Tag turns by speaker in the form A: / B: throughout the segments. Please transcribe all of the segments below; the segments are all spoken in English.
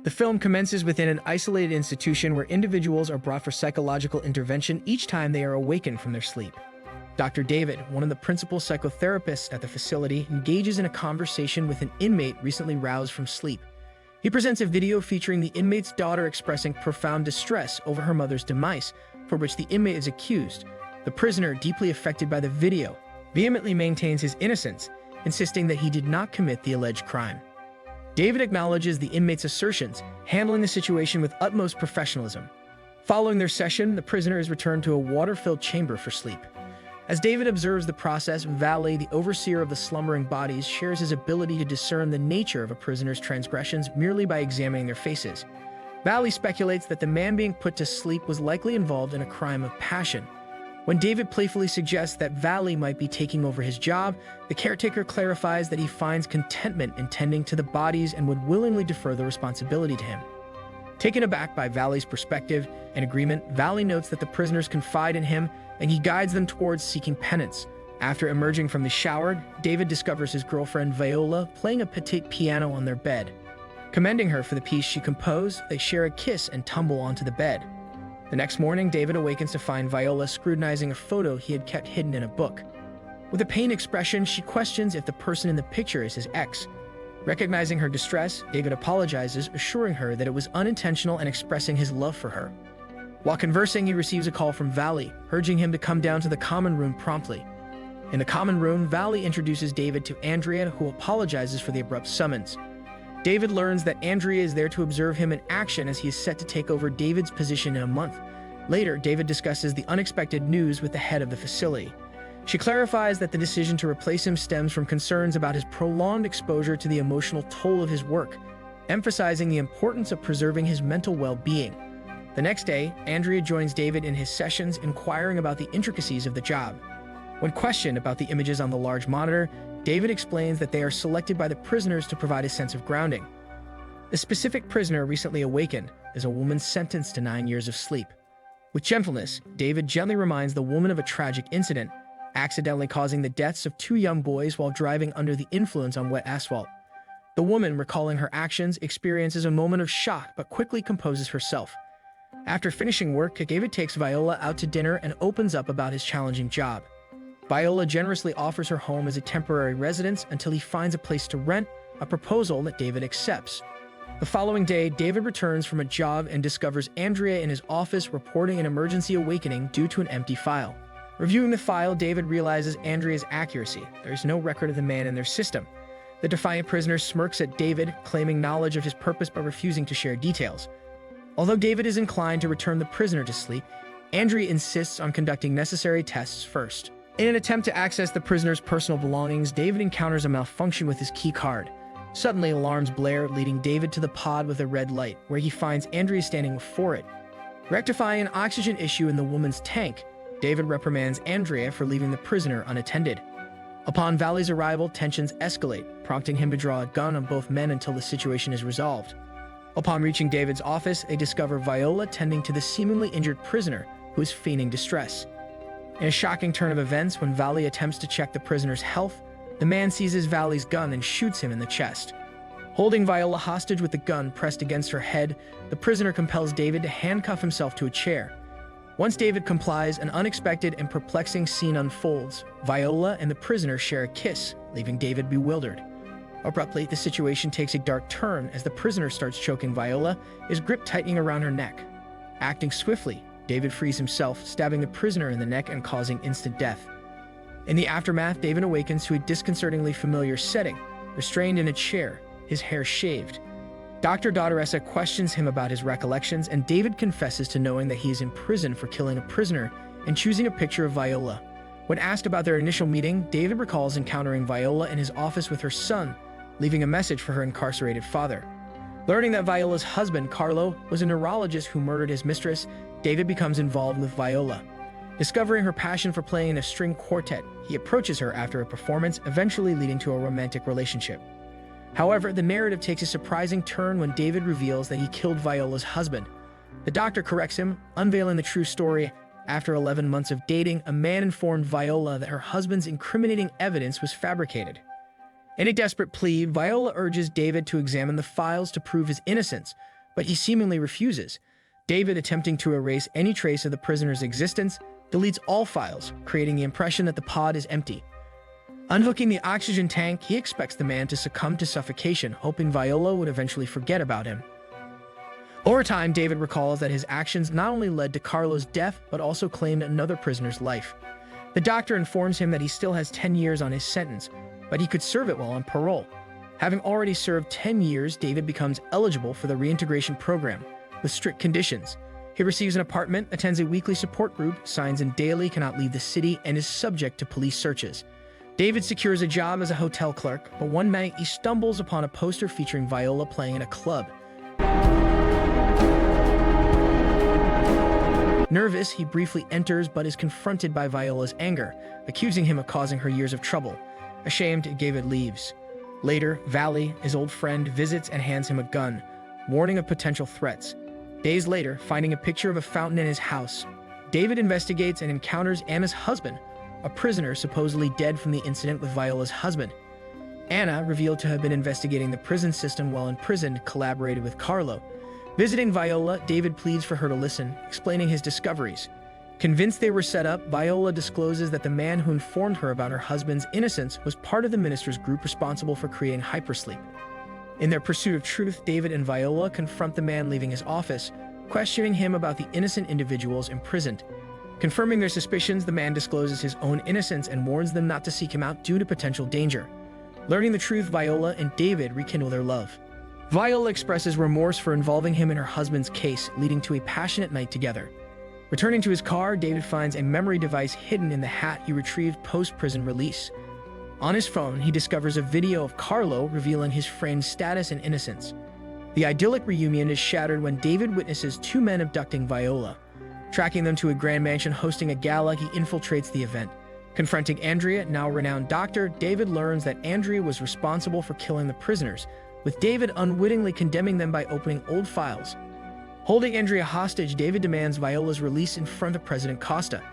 A: The film commences within an isolated institution where individuals are brought for psychological intervention each time they are awakened from their sleep. Dr. David, one of the principal psychotherapists at the facility, engages in a conversation with an inmate recently roused from sleep. He presents a video featuring the inmate's daughter expressing profound distress over her mother's demise, for which the inmate is accused. The prisoner, deeply affected by the video, vehemently maintains his innocence, insisting that he did not commit the alleged crime. David acknowledges the inmate's assertions, handling the situation with utmost professionalism. Following their session, the prisoner is returned to a water-filled chamber for sleep. As David observes the process, Valley, the overseer of the slumbering bodies, shares his ability to discern the nature of a prisoner's transgressions merely by examining their faces. Valley speculates that the man being put to sleep was likely involved in a crime of passion. When David playfully suggests that Valley might be taking over his job, the caretaker clarifies that he finds contentment in tending to the bodies and would willingly defer the responsibility to him. Taken aback by Valley's perspective and agreement, Valley notes that the prisoners confide in him and he guides them towards seeking penance. After emerging from the shower, David discovers his girlfriend Viola playing a petite piano on their bed. Commending her for the piece she composed, they share a kiss and tumble onto the bed. The next morning, David awakens to find Viola scrutinizing a photo he had kept hidden in a book. With a pained expression, she questions if the person in the picture is his ex. Recognizing her distress, David apologizes, assuring her that it was unintentional and expressing his love for her. While conversing, he receives a call from Valley, urging him to come down to the common room promptly. In the common room, Valley introduces David to Andrea, who apologizes for the abrupt summons. David learns that Andrea is there to observe him in action as he is set to take over David's position in a month. Later, David discusses the unexpected news with the head of the facility. She clarifies that the decision to replace him stems from concerns about his prolonged exposure to the emotional toll of his work, emphasizing the importance of preserving his mental well-being. The next day, Andrea joins David in his sessions, inquiring about the intricacies of the job. When questioned about the images on the large monitor, David explains that they are selected by the prisoners to provide a sense of grounding. The specific prisoner recently awakened is a woman sentenced to 9 years of sleep. With gentleness, David gently reminds the woman of a tragic incident, accidentally causing the deaths of 2 young boys while driving under the influence on wet asphalt. The woman, recalling her actions, experiences a moment of shock but quickly composes herself. After finishing work, David takes Viola out to dinner and opens up about his challenging job. Viola generously offers her home as a temporary residence until he finds a place to rent, a proposal that David accepts. The following day, David returns from a job and discovers Andrea in his office reporting an emergency awakening due to an empty file. Reviewing the file, David realizes Andrea's accuracy. There is no record of the man in their system. The defiant prisoner smirks at David, claiming knowledge of his purpose but refusing to share details. Although David is inclined to return the prisoner to sleep, Andrea insists on conducting necessary tests first. In an attempt to access the prisoner's personal belongings, David encounters a malfunction with his key card. Suddenly, alarms blare, leading David to the pod with a red light, where he finds Andrea standing before it. Rectifying an oxygen issue in the woman's tank, David reprimands Andrea for leaving the prisoner unattended. Upon Valley's arrival, tensions escalate, prompting him to draw a gun on both men until the situation is resolved. Upon reaching David's office, they discover Viola tending to the seemingly injured prisoner, who is feigning distress. In a shocking turn of events, when Valley attempts to check the prisoner's health, the man seizes Valley's gun and shoots him in the chest. Holding Viola hostage with the gun pressed against her head, the prisoner compels David to handcuff himself to a chair. Once David complies, an unexpected and perplexing scene unfolds. Viola and the prisoner share a kiss, leaving David bewildered. Abruptly, the situation takes a dark turn as the prisoner starts choking Viola, his grip tightening around her neck. Acting swiftly, David frees himself, stabbing the prisoner in the neck and causing instant death. In the aftermath, David awakens to a disconcertingly familiar setting, restrained in a chair, his hair shaved. Dr. Dotteressa questions him about his recollections, and David confesses to knowing that he is in prison for killing a prisoner and choosing a picture of Viola. When asked about their initial meeting, David recalls encountering Viola in his office with her son, leaving a message for her incarcerated father. Learning that Viola's husband, Carlo, was a neurologist who murdered his mistress, David becomes involved with Viola. Discovering her passion for playing in a string quartet, he approaches her after a performance, eventually leading to a romantic relationship. However, the narrative takes a surprising turn when David reveals that he killed Viola's husband. The doctor corrects him, unveiling the true story. After 11 months of dating, a man informed Viola that her husband's incriminating evidence was fabricated. In a desperate plea, Viola urges David to examine the files to prove his innocence, but he seemingly refuses. David, attempting to erase any trace of the prisoner's existence, deletes all files, creating the impression that the pod is empty. Unhooking the oxygen tank, he expects the man to succumb to suffocation, hoping Viola would eventually forget about him. Over time, David recalls that his actions not only led to Carlo's death, but also claimed another prisoner's life. The doctor informs him that he still has 10 years on his sentence, but he could serve it while on parole. Having already served 10 years, David becomes eligible for the reintegration program, with strict conditions. He receives an apartment, attends a weekly support group, signs in daily, cannot leave the city, and is subject to police searches. David secures a job as a hotel clerk, but one night he stumbles upon a poster featuring Viola playing in a club. Nervous, he briefly enters but is confronted by Viola's anger, accusing him of causing her years of trouble. Ashamed, David leaves. Later, Valley, his old friend, visits and hands him a gun, warning of potential threats. Days later, finding a picture of a fountain in his house, David investigates and encounters Anna's husband, a prisoner supposedly dead from the incident with Viola's husband. Anna, revealed to have been investigating the prison system while imprisoned, collaborated with Carlo. Visiting Viola, David pleads for her to listen, explaining his discoveries. Convinced they were set up, Viola discloses that the man who informed her about her husband's innocence was part of the minister's group responsible for creating Hypersleep. In their pursuit of truth, David and Viola confront the man leaving his office, questioning him about the innocent individuals imprisoned. Confirming their suspicions, the man discloses his own innocence and warns them not to seek him out due to potential danger. Learning the truth, Viola and David rekindle their love. Viola expresses remorse for involving him in her husband's case, leading to a passionate night together. Returning to his car, David finds a memory device hidden in the hat he retrieved post-prison release. On his phone, he discovers a video of Carlo revealing his friend's status and innocence. The idyllic reunion is shattered when David witnesses two men abducting Viola. Tracking them to a grand mansion hosting a gala, he infiltrates the event. Confronting Andrea, now a renowned doctor, David learns that Andrea was responsible for killing the prisoners, with David unwittingly condemning them by opening old files. Holding Andrea hostage, David demands Viola's release in front of President Costa.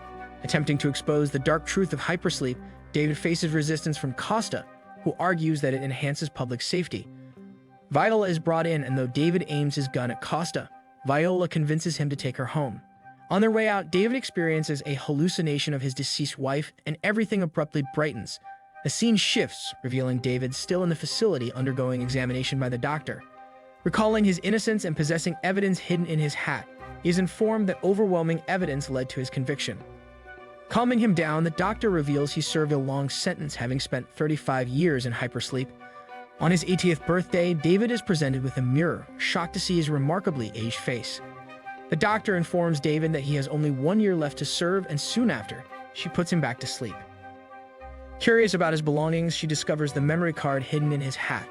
A: Attempting to expose the dark truth of Hypersleep, David faces resistance from Costa, who argues that it enhances public safety. Viola is brought in, and though David aims his gun at Costa, Viola convinces him to take her home. On their way out, David experiences a hallucination of his deceased wife, and everything abruptly brightens. The scene shifts, revealing David still in the facility undergoing examination by the doctor. Recalling his innocence and possessing evidence hidden in his hat, he is informed that overwhelming evidence led to his conviction. Calming him down, the doctor reveals he served a long sentence, having spent 35 years in Hypersleep. On his 80th birthday, David is presented with a mirror, shocked to see his remarkably aged face. The doctor informs David that he has only 1 year left to serve, and soon after, she puts him back to sleep. Curious about his belongings, she discovers the memory card hidden in his hat.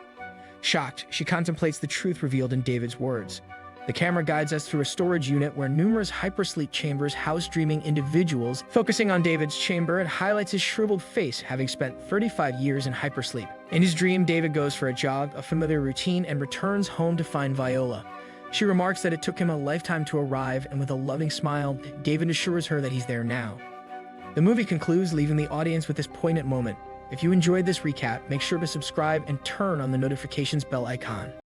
A: Shocked, she contemplates the truth revealed in David's words. The camera guides us through a storage unit where numerous hypersleep chambers house dreaming individuals. Focusing on David's chamber, it highlights his shriveled face, having spent 35 years in hypersleep. In his dream, David goes for a jog, a familiar routine, and returns home to find Viola. She remarks that it took him a lifetime to arrive, and with a loving smile, David assures her that he's there now. The movie concludes, leaving the audience with this poignant moment. If you enjoyed this recap, make sure to subscribe and turn on the notifications bell icon.